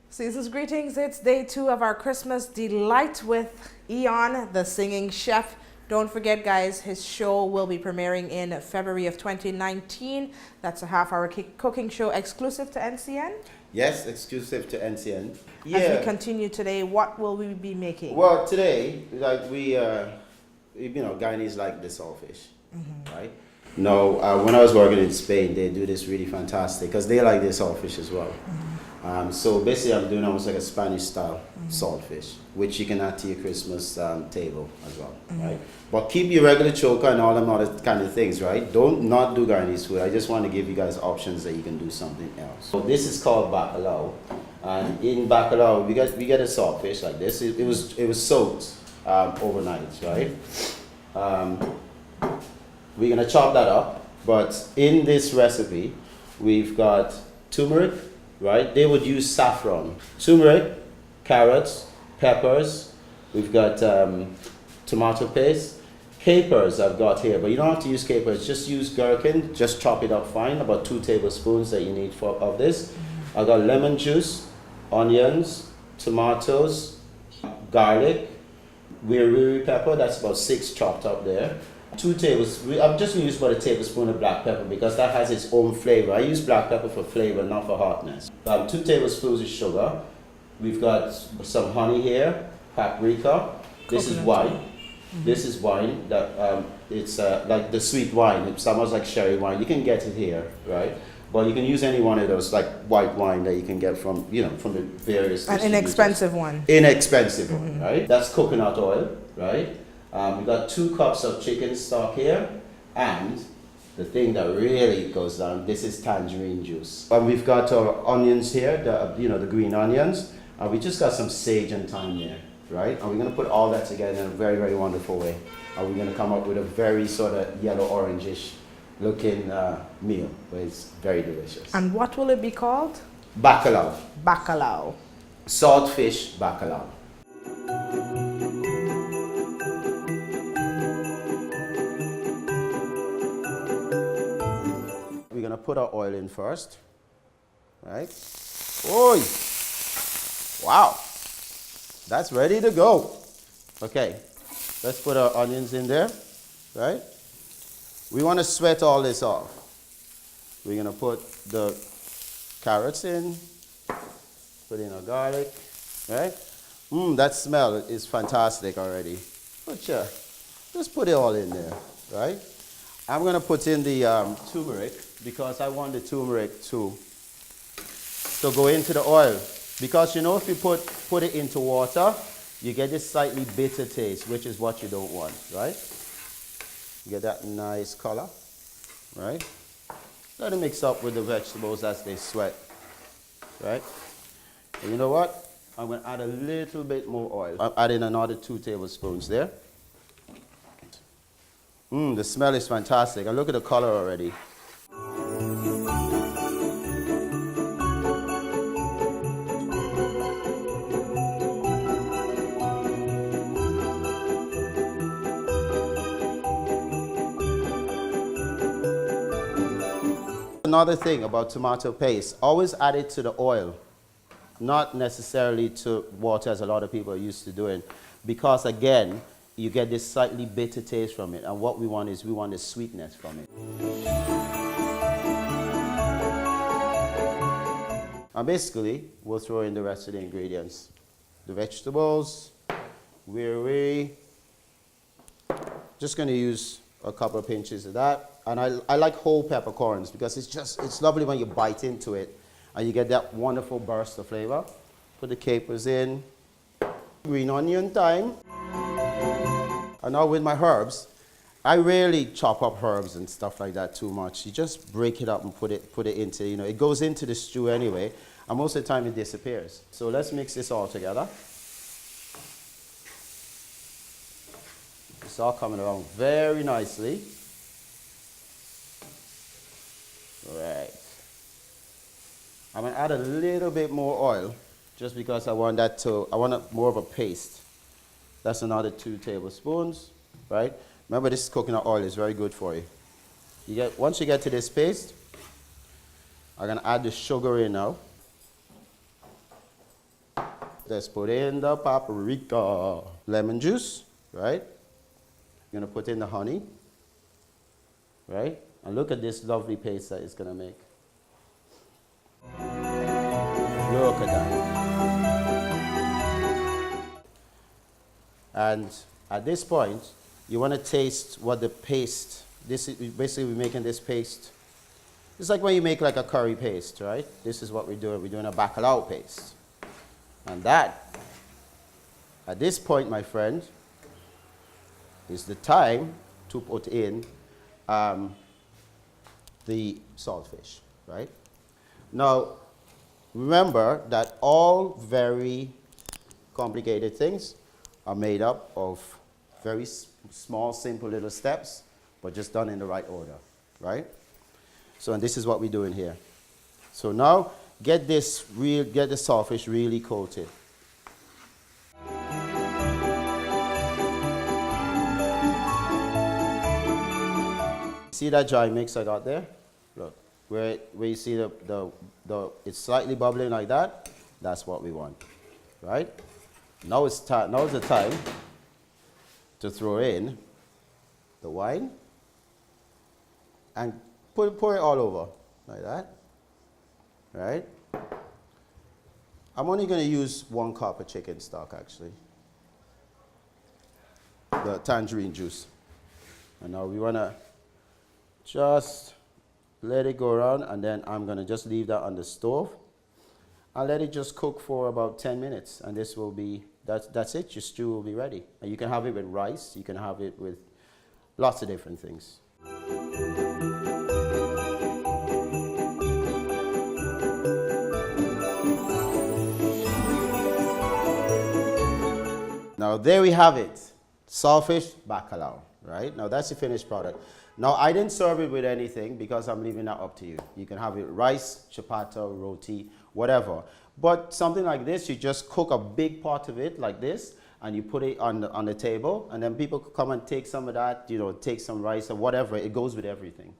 Season's greetings. It's day 2 of our Christmas delight with Eon, the singing chef. Don't forget, guys, his show will be premiering in February of 2019. That's a half-hour cooking show exclusive to NCN. Yes, exclusive to NCN. Yeah. As we continue today, what will we be making? Well, today, like Guyanese like the saltfish, right? Now, when I was working in Spain, they do this really fantastic because they like the saltfish as well. So basically, I'm doing almost like a Spanish-style saltfish, which you can add to your Christmas table as well, right? But keep your regular choker and all them other kind of things, right? Don't not do Guyanese food. I just want to give you guys options that you can do something else. So this is called Baklava, and in Baklava, we get a saltfish like this. It was soaked overnight, right? We're gonna chop that up, but in this recipe, we've got turmeric. Right, they would use saffron, turmeric, carrots, peppers. We've got tomato paste, capers I've got here, but you don't have to use capers. Just use gherkin. Just chop it up fine. About 2 tablespoons that you need of this. I've got lemon juice, onions, tomatoes, garlic, wiri pepper. That's about 6 chopped up there. 2 tablespoons. I'm just going to use about a tablespoon of black pepper because that has its own flavor. I use black pepper for flavor, not for hotness. 2 tablespoons of sugar. We've got some honey here, paprika. This is wine. This is wine. That it's like the sweet wine. It's almost like sherry wine. You can get it here, right? But you can use any one of those, like white wine that you can get from from the various. An inexpensive one. Inexpensive one, right? That's coconut oil, right? We've got 2 cups of chicken stock here, and the thing that really goes down, this is tangerine juice. And we've got our onions here, the green onions, and we just got some sage and thyme there, right? And we're going to put all that together in a very, very wonderful way. And we're going to come up with a very sort of yellow-orangish looking meal, but it's very delicious. And what will it be called? Baklava. Baklava. Saltfish baklava. We're gonna put our oil in first, right? Oi! Wow, that's ready to go. Okay, let's put our onions in there, right? We want to sweat all this off. We're gonna put the carrots in, put in our garlic, right? That smell is fantastic already. But yeah, just put it all in there, right? I'm gonna put in the turmeric because I want the turmeric to go into the oil. Because if you put it into water, you get this slightly bitter taste, which is what you don't want, right? You get that nice color, right? Let it mix up with the vegetables as they sweat, right? And you know what? I'm going to add a little bit more oil. I'm adding another 2 tablespoons there. The smell is fantastic. And look at the color already. Another thing about tomato paste, always add it to the oil, not necessarily to water as a lot of people are used to doing, because again, you get this slightly bitter taste from it, and what we want is the sweetness from it. And basically, we'll throw in the rest of the ingredients. The vegetables, we're just going to use a couple of pinches of that. And I like whole peppercorns because it's lovely when you bite into it and you get that wonderful burst of flavor. Put the capers in, green onion, thyme. And now with my herbs, I rarely chop up herbs and stuff like that too much. You just break it up and put it into, it goes into the stew anyway, and most of the time it disappears. So let's mix this all together. It's all coming along very nicely. Right. I'm going to add a little bit more oil just because I want more of a paste. That's another 2 tablespoons, right? Remember, this coconut oil is very good for you. Once you get to this paste, I'm gonna add the sugar in now. Let's put in the paprika. Lemon juice, right? I'm gonna put in the honey, right? And look at this lovely paste that it's gonna make. Look at that. And at this point, you wanna taste what the paste, this is basically we're making this paste. It's like when you make like a curry paste, right? This is what we're doing. We're doing a baklava paste. And that, at this point, my friend, is the time to put in the saltfish, right? Now, remember that all very complicated things are made up of very small, simple little steps, but just done in the right order, right? So, and this is what we're doing here. So now, get the saltfish really coated. See that dry mix I got there? Look, where you see it's slightly bubbling like that, that's what we want, right? Now it's the time to throw in the wine and pour it all over, like that, right? I'm only going to use 1 cup of chicken stock, actually. The tangerine juice. And now we want to just let it go around, and then I'm going to just leave that on the stove. I'll let it just cook for about 10 minutes, and this will be, that's it, your stew will be ready. And you can have it with rice, you can have it with lots of different things. Now there we have it, saltfish baklava, right? Now that's the finished product. Now I didn't serve it with anything because I'm leaving that up to you. You can have it rice, chapata, roti, whatever. But something like this, you just cook a big pot of it like this, and you put it on the table, and then people could come and take some of that, take some rice or whatever. It goes with everything.